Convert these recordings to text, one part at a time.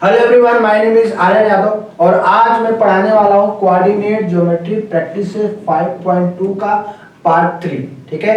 Hello everyone, my name is Aryan Yadav और आज मैं पढ़ाने वाला हूँ कोऑर्डिनेट ज्योमेट्री प्रैक्टिस 5.2 का पार्ट 3। ठीक है,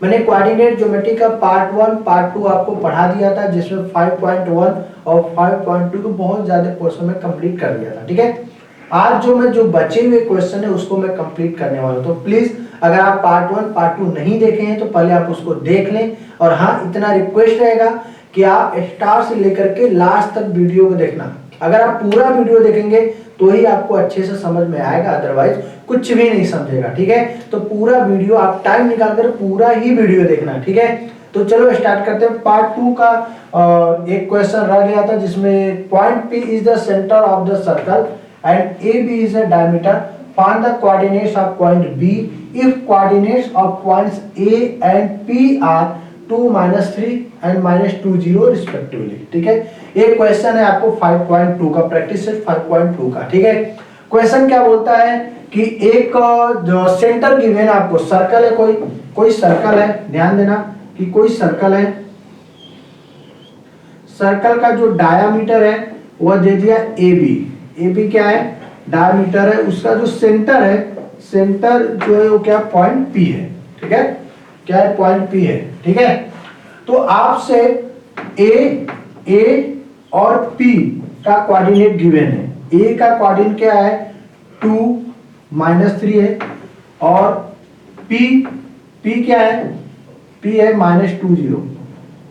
मैंने कोऑर्डिनेट ज्योमेट्री का पार्ट 1 पार्ट 2 आपको पढ़ा दिया था, जिसमें 5.1 और 5.2 को बहुत ज्यादा पोर्शन में कंप्लीट कर दिया था। ठीक है, आज जो बचे हुए क्वेश्चन है उसको मैं कंप्लीट करने वाला हूँ। तो प्लीज अगर आप पार्ट 1 पार्ट 2 नहीं देखे हैं तो पहले आप उसको देख लें। और हाँ, इतना रिक्वेस्ट रहेगा कि आप स्टार्ट से लेकर के लास्ट तक वीडियो को देखना। अगर आप पूरा वीडियो देखेंगे तो ही आपको अच्छे से समझ में आएगा, अदरवाइज कुछ भी नहीं समझेगा। ठीक है, तो पूरा वीडियो आप टाइम निकाल कर पूरा ही वीडियो देखना। ठीक है, तो चलो स्टार्ट करते हैं। पार्ट 2 का एक क्वेश्चन रह गया था जिसमें point P is the centre of the circle and AB is the diameter, find the coordinates of point B if coordinates of points A and P are 2, -3 and -20 respectively. ठीक है, ये question है आपको 5.2 का, प्रैक्टिस सेट 5.2 का। ठीक है, question क्या बोलता है कि एक जो सेंटर गिवन है आपको, सर्कल है, कोई सर्कल है, ध्यान देना कि कोई सर्कल है। सर्कल का जो डायामीटर है वह दे दिया AB क्या है, डायामीटर है। उसका जो सेंटर है, सेंटर जो है वो क्या, पॉइंट P है। ठीक है, क्या है, पॉइंट P है। ठीक है, तो आपसे A और P का कोऑर्डिनेट गिवन है। A का कोऑर्डिनेट क्या है, 2 -3 है, और P क्या है, P है -20,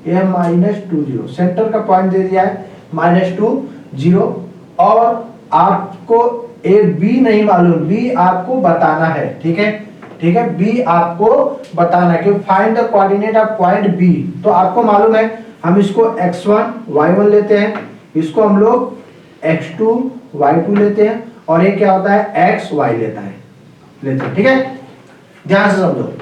ये -20। सेंटर का पॉइंट दे दिया है -20, और आपको B नहीं मालूम, B आपको बताना है। ठीक है, ठीक है, B आपको बताना है कि find the coordinate of point B। तो आपको मालूम है, हम इसको x1 y1 लेते हैं, इसको हम लोग x2 y2 लेते हैं, और ये क्या होता है, x y लेते हैं। ठीक है, ध्यान से समझो।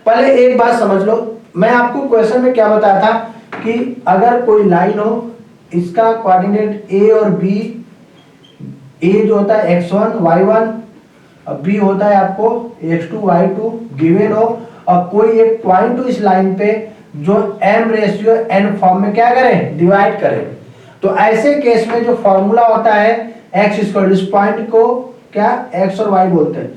पहले एक बात समझ लो, मैं आपको क्वेश्चन में क्या बताया था कि अगर कोई लाइन हो, इसका कोऑर्डिनेट A और B, A जो होता है x1 y1, B होता है आपको x2 y2 गिवन हो, और कोई एक पॉइंट हो इस लाइन पे जो m रेशियो n फॉर्म में क्या करें, डिवाइड करें। तो ऐसे केस में जो फॉर्मूला होता है x इक्वल टू, इस पॉइंट को क्या x और y बोलते हैं,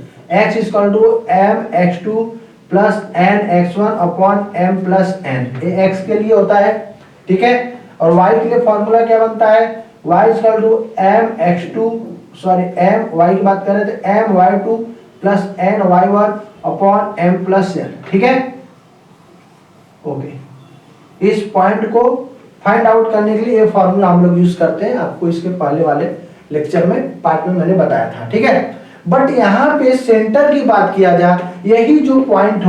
x equal to m x2 plus n x1 upon m plus n, ये x के लिए होता है। ठीक है, और y के लिए फॉर्मूला क्या बनता है, y equal to m x2 sorry m y की बात करें तो m y2 plus n y1 upon m plus n। ठीक है, ओके। इस पॉइंट को फाइंड आउट करने के लिए ये फॉर्मूला हम लोग यूज करते हैं, आपको इसके पहले वाले लेक्चर में पार्ट में मैंने बताया था। ठीक है, बट यहाँ पे सेंटर की बात किया जाए, यही जो पॉइंट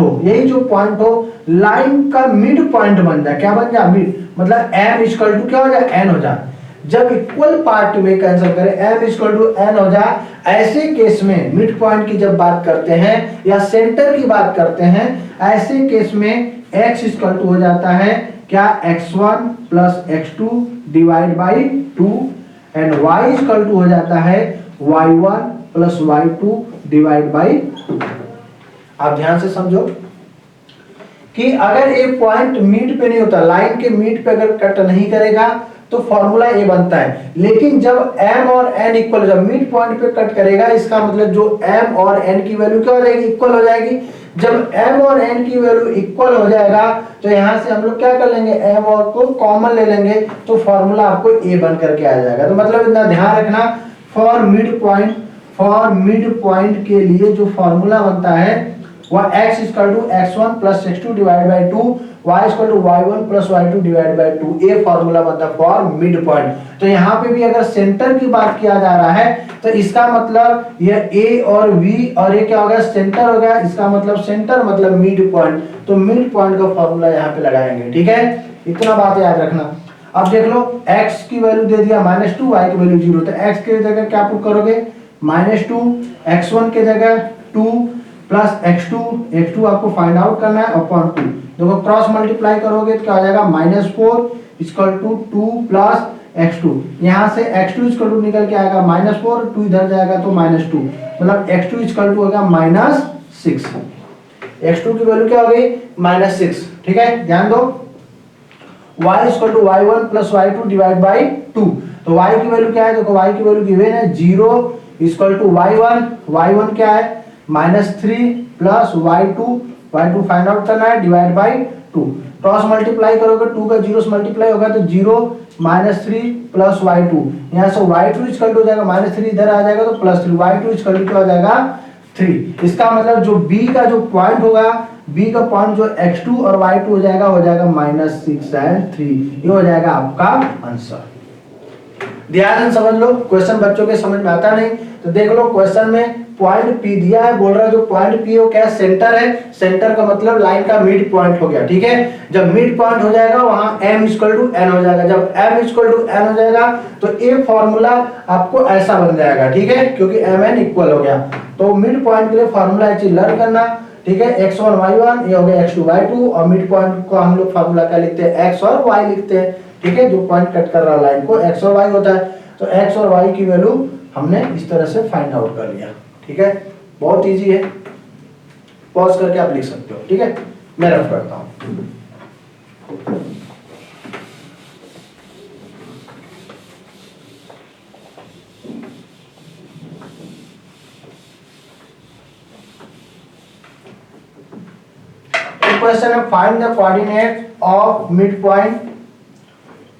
हो लाइन का मिड पॉइंट बन जाए, क्या बन जाए, मिड, मतलब m इक्वल टू क्या हो जाए, n हो जाए। जब इक्वल पार्ट में कैंसिल करें, m इक्वल टू n हो जाए, ऐसे केस में मिड पॉइंट की जब बात करते हैं या सेंटर की बात करते हैं, ऐसे केस में x इक्वल टू हो जाता है क्या, x1 plus x2 divide by 2, and y equal to हो जाता है y1 plus y2 divide by 2। आप ध्यान से समझो कि अगर एक पॉइंट मिड पे नहीं होता, लाइन के मिड पे अगर कट नहीं करेगा तो फॉर्मूला ये बनता है। लेकिन जब m और n इक्वल, जब मिड पॉइंट पे कट करेगा, इसका मतलब जो m और n की वैल्यू क्या हो जाएगी, इक्वल हो जाएगी। जब m और n की वैल्यू इक्वल हो जाएगा तो यहां से हम लोग क्या कर लेंगे, m और को कॉमन ले लेंगे, तो फॉर्मूला आपको a बन करके आ जाएगा। तो मतलब इतना ध्यान रखना, फॉर मिड पॉइंट के लिए जो फॉर्मूला बनता है वह x equal to x1 plus x2 divide by 2, y equal to y1 plus y2 divide by 2, ये फॉर्मूला बनता है फॉर मिड पॉइंट। तो यहाँ पे भी अगर सेंटर की बात किया जा रहा है तो इसका मतलब ये a और v, और ये क्या होगा, सेंटर होगा, इसका मतलब सेंटर मतलब मिड पॉइंट, तो मिड पॉइंट का फॉर्मूला यहाँ पे लगाएंगे। ठीक है, इतना बात याद रखना। अब देख लो, x की वैल्यू दे दिया -2, y की वैल्यू 0, तो x के जगह क्या पुट करोगे, -2, x1 के जगह 2 प्लस x2 आपको फाइंड आउट करना है अपॉन 2। देखो क्रॉस मल्टीप्लाई करोगे तो क्या हो जाएगा, -4 इक्वल टू 2 प्लस x2, यहाँ से x2 इक्वल टू निकल के आएगा -4, 2 इधर जाएगा तो -2, मतलब x2 इक्वल टू होगा -6। x2 की वैल्यू क्या हो गई, -6। ठीक है, ध्यान दो। y equal to y1 plus y2 divide by 2। तो y की वैल्यू क्या है, देखो y की वैल्यू गिवन है 0 इक्वल टू y1 क्या है -3 प्लस y2 फाइंड आउट करना है डिवाइड बाई 2। क्रॉस मल्टीप्लाई करोगे 2 का 0 से मल्टीप्लाई होगा तो 0 -3 प्लस y2, यहाँ से y2 इक्वल टू हो जाएगा -3 इधर आ जाएगा तो +3 y2 इक्वल टू क्या हो जाएगा 3। इसका मतलब जो b का जो पॉइंट होगा, b का पॉइंट जो x2 और y2 हो जाएगा -6 and 3। ये हो जाएगा आपका आंसर। ध्यान से समझ लो, क्वेश्चन बच्चों के समझ में आता नहीं तो देख लो, क्वेश्चन में पॉइंट P दिया है, बोल रहा है जो पॉइंट P हो क्या है, सेंटर है। सेंटर का मतलब लाइन का मिड पॉइंट हो गया, ठीक है। जब मिड पॉइंट हो जाएगा वहां m इक्वल टू n हो जाएगा। जब m इक्वल टू n हो जाएगा तो ये फॉर्मूला आपको ऐसा बन जाएगा, ठीक है, क्योंकि mn इक्वल हो गया। तो मिड पॉइंट के लिए फॉर्मूला एक चीज लर्न करना, ठीक है, x1 y1 ये हो गया x2 y2 और मिड पॉइंट को हम लोग फॉर्मूला क्या लिखते हैं, x और y लिखते हैं, ठीक है। जो पॉइंट कट कर रहा है लाइन को x और y होता है, तो x और y की वैल्यू हमने इस तरह से फाइंड आउट कर लिया, ठीक है। बहुत इजी है, पॉज करके आप लिख सकते हो, ठीक है। मैं रफ करता हूं। क्वेश्चन है find the coordinate of mid point.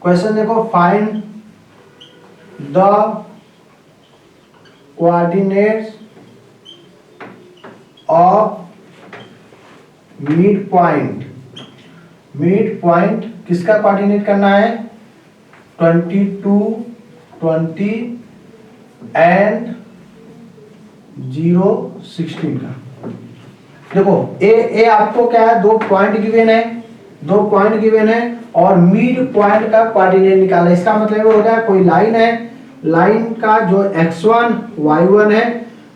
Question देखो, find the coordinates of mid point. Mid point किसका कोऑर्डिनेट करना है, 22, 20 एंड 0, 16 का। देखो ए आपको क्या है, दो पॉइंट गिवन है और मिड पॉइंट का कोऑर्डिनेट निकालना। इसका मतलब हो गया कोई लाइन है, लाइन का जो x1 y1 है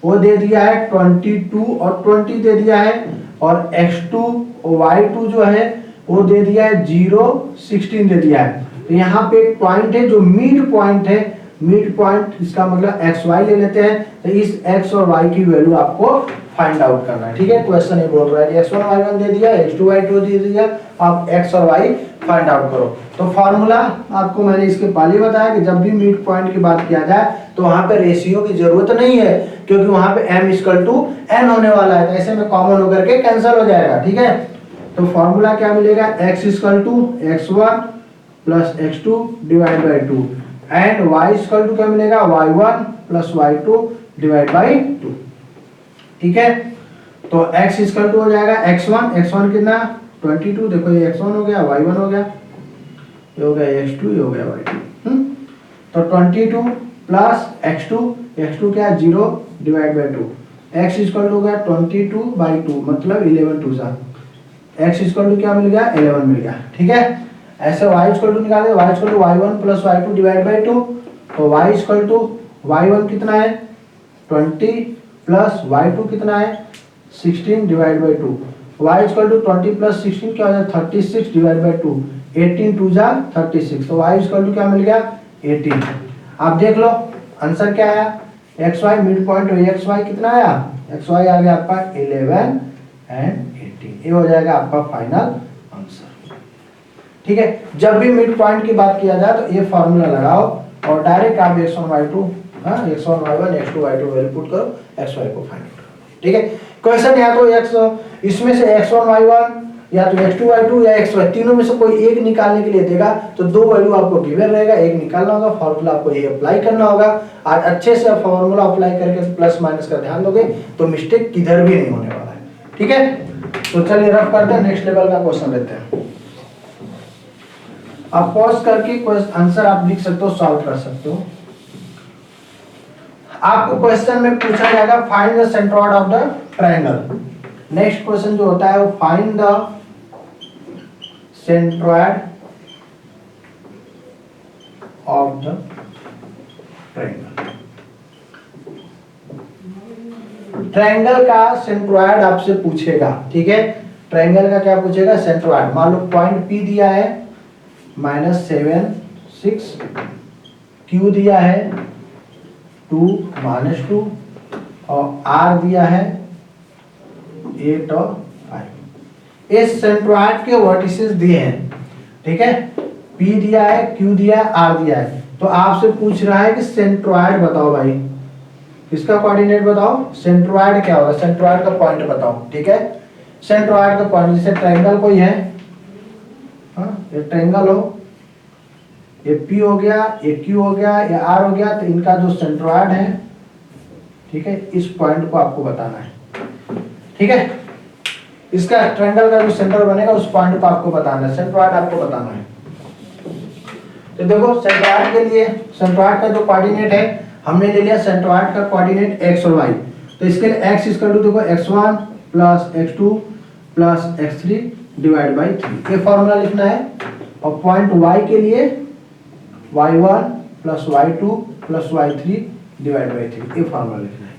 वो दे दिया है 22 और 20 दे दिया है, और x2 और y2 जो है वो दे दिया है 0, 16 दे दिया है। तो यहाँ पे एक पॉइंट है जो मिड पॉइंट है, मिड पॉइंट इसका मतलब एक्स वाई ले लेते हैं। तो इस x और y की वैल्यू आपको फाइंड आउट करना है, ठीक है। क्वेश्चन ये बोल रहा है x1 y1 दे दिया, x2 y2 दे दिया, आप x और y फाइंड आउट करो। तो फॉर्मूला आपको मैंने इसके पहले बताया कि जब भी मिड पॉइंट की बात किया जाए तो वहां पे रेशियो की जरूरत नहीं है, क्योंकि वहां पे m इक्वल टू n होने वाला है, तो ऐसे में कॉमन होकर के कैंसिल हो जाएगा, ठीक है। तो फॉर्मूला क्या मिलेगा, x equal to x1 plus x2 divide by 2 and y equal to क्या मिलेगा, y1 plus y2 divide by 2, ठीक है। तो x इक्वल टू हो जाएगा x1 कितना 22, देखो ये x1 हो गया, y1 हो गया, ये हो गया x2, ये हो गया y2। तो 22 प्लस x2 क्या है 0 divide by 2, x equal to हो गया 22 बाई 2 मतलब 11 2 जा, x इक्वल टू क्या मिल गया 11 मिल गया, ठीक है। ऐसे y इक्वल टू निकाले, y equal to y1 plus y2 divide by 2, तो y इक्वल टू y1 कितना है 20 प्लस y2 कितना है 16 divide by 2, y equal to 20 plus 16 क्या हो जाए 36 डिवाइड बाई 2, 18 2 जा 36, तो y इक्वल टू क्या मिल गया 18। आप देख लो आंसर क्या आया, xy मिड पॉइंट xy कितना आया, xy आ गया आपका 11 एंड 18, ये हो जाएगा आपका फाइनल आंसर, ठीक है। जब भी मिड पॉइंट की बात किया जाए तो ये फार्मूला लगाओ और डायरेक्ट आप x1 y2 x1 y1 x2 y2 value put करो, xy को फाइंड आउट करो, ठीक है। क्वेश्चन या तो x इसमें से x1 y1 या तो x2 y2 या xy तीनों में से कोई एक निकालने के लिए देगा, तो दो वैल्यू आपको गिवन रहेगा, एक निकालना होगा, फार्मूला आपको ये अप्लाई करना होगा। आज अच्छे से फार्मूला अप्लाई करके प्लस माइनस का ध्यान दोगे तो मिस्टेक किधर भी नहीं होने वाला है, ठीक है। तो चलिए रफ करते हैं, नेक्स्ट लेवल का क्वेश्चन लेते हैं। आप पॉज करके आंसर आप लिख सकते हो, सॉल्व कर सकते हो। आपको क्वेश्चन में पूछा जाएगा find the centroid of the triangle. Next question जो होता है वो find the centroid of the triangle. Triangle का सेंट्रोइड आपसे पूछेगा, ठीक है। ट्रायंगल का क्या पूछेगा, सेंट्रोइड। मान लो पॉइंट P दिया है -7 6, Q दिया है 2 -2 और R दिया है 8 और 5। इस सेंट्रोइड के वर्टिसेस दिए हैं, ठीक है। P दिया है, Q दिया है, R दिया है। तो आपसे पूछ रहा है कि सेंट्रोइड बताओ भाई, किसका कोऑर्डिनेट बताओ, सेंट्रोइड क्या होगा, सेंट्रोइड का पॉइंट बताओ। ठीक है, सेंट्रोइड का पॉइंट, जैसे ट्रायंगल कोई है, ये ट्रायंगल हो, ये P हो गया, ये Q हो गया, ये R हो गया, तो इनका जो सेंट्रोइड है, ठीक है, इस पॉइंट को आपको बताना है। ठीक है, इसका ट्रायंगल का जो सेंटर बनेगा उस पॉइंट को आपको बताना है, सेंट्रोइड आपको बताना है। तो देखो सेंट्रोइड के लिए, सेंट्रोइड का जो कोऑर्डिनेट है, हमने ले लिया सेंट्रोइड का कोऑर्डिनेट x और y। तो इसके लिए x इक्वल टू देखो x1 plus x2 plus x3 divide by 3, ये फॉर्मूला लिखना है। और पॉइंट y के लिए y1 plus y2 plus y3 divide by 3, ये फॉर्मूला लिखना है।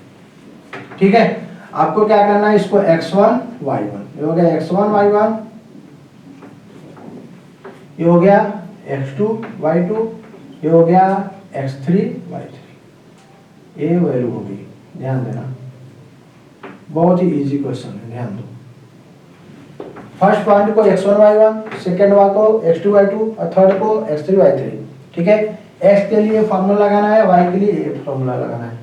ठीक है, आपको क्या करना है, इसको x1 y1, ये हो गया x1 y1, ये हो गया x2 y2, ये हो गया x3 y3, ये वैल्यू होगी। ध्यान देना, बहुत ही इजी क्वेश्चन है, ध्यान दो। फर्स्ट पॉइंट को x1 y1, सेकेंड वाला को x2 y2 और थर्ड को x3 y3। ठीक है, x के लिए फॉर्मूला लगाना है, y के लिए ये फॉर्मूला लगाना है।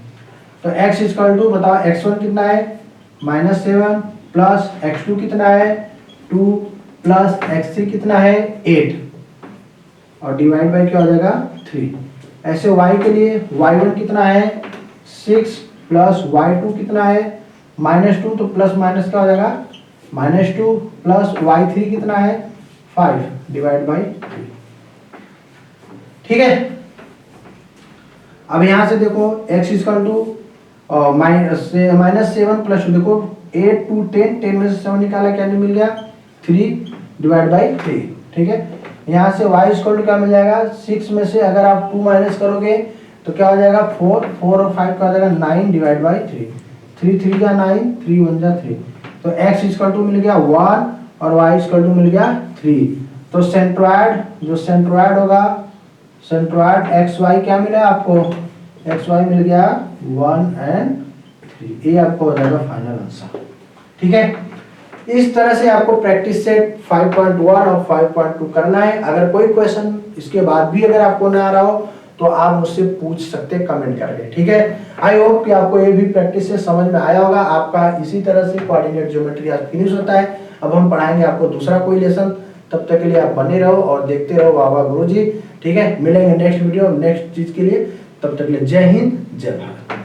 तो x इक्वल टू बताओ, x1 कितना है -7 प्लस x2 कितना है 2 प्लस x3 कितना है 8 और डिवाइड बाय क्या हो जाएगा 3। ऐसे y के लिए y1 कितना है 6 प्लस y2 कितना है -2, तो प्लस माइनस क्या हो जाएगा -2 प्लस y3 कितना है 5 डिवाइड बाय 3। ठीक है, अब यहां से देखो x इक्वल टू -7 प्लस 2, देखो 8 2 10, 10 में से 7 निकाला, क्या मिल गया 3 डिवाइड बाई 3। ठीक है, यहाँ से y इक्वल टू क्या मिल जाएगा, 6 में से अगर आप 2 माइनस करोगे तो क्या हो जाएगा 4 4 और 5 का हो जाएगा 9 डिवाइड बाई 3, 3 3 का 9, 3 1 जा 3। तो x इक्वल टू मिल गया 1 और y इक्वल टू मिल गया 3। तो सेंट्रोइड, जो सेंट्रोइड होगा, सेंट्रोइड एक्स वाई क्या मिला आपको, एक्स वाई मिल गया 1 एंड 3, ये आपको हो जाएगा फाइनल आंसर। ठीक है, इस तरह से आपको प्रैक्टिस सेट 5.1 और 5.2 करना है। अगर कोई क्वेश्चन इसके बाद भी अगर आपको ना आ रहा हो तो आप मुझसे पूछ सकते हैं कमेंट करके। ठीक है, आई होप कि आपको ये भी प्रैक्टिस से समझ में आया होगा। आपका इसी तरह से कोऑर्डिनेट ज्योमेट्री आज फिनिश होता है। अब हम पढ़ाएंगे आपको दूसरा कोई लेसन, तब तक के लिए आप बने रहो और देखते रहो बाबा गुरुजी। ठीक है, मिलेंगे नेक्स्ट वीडियो नेक्स्ट चीज के लिए, तब तक के लिए जय हिंद जय भारत।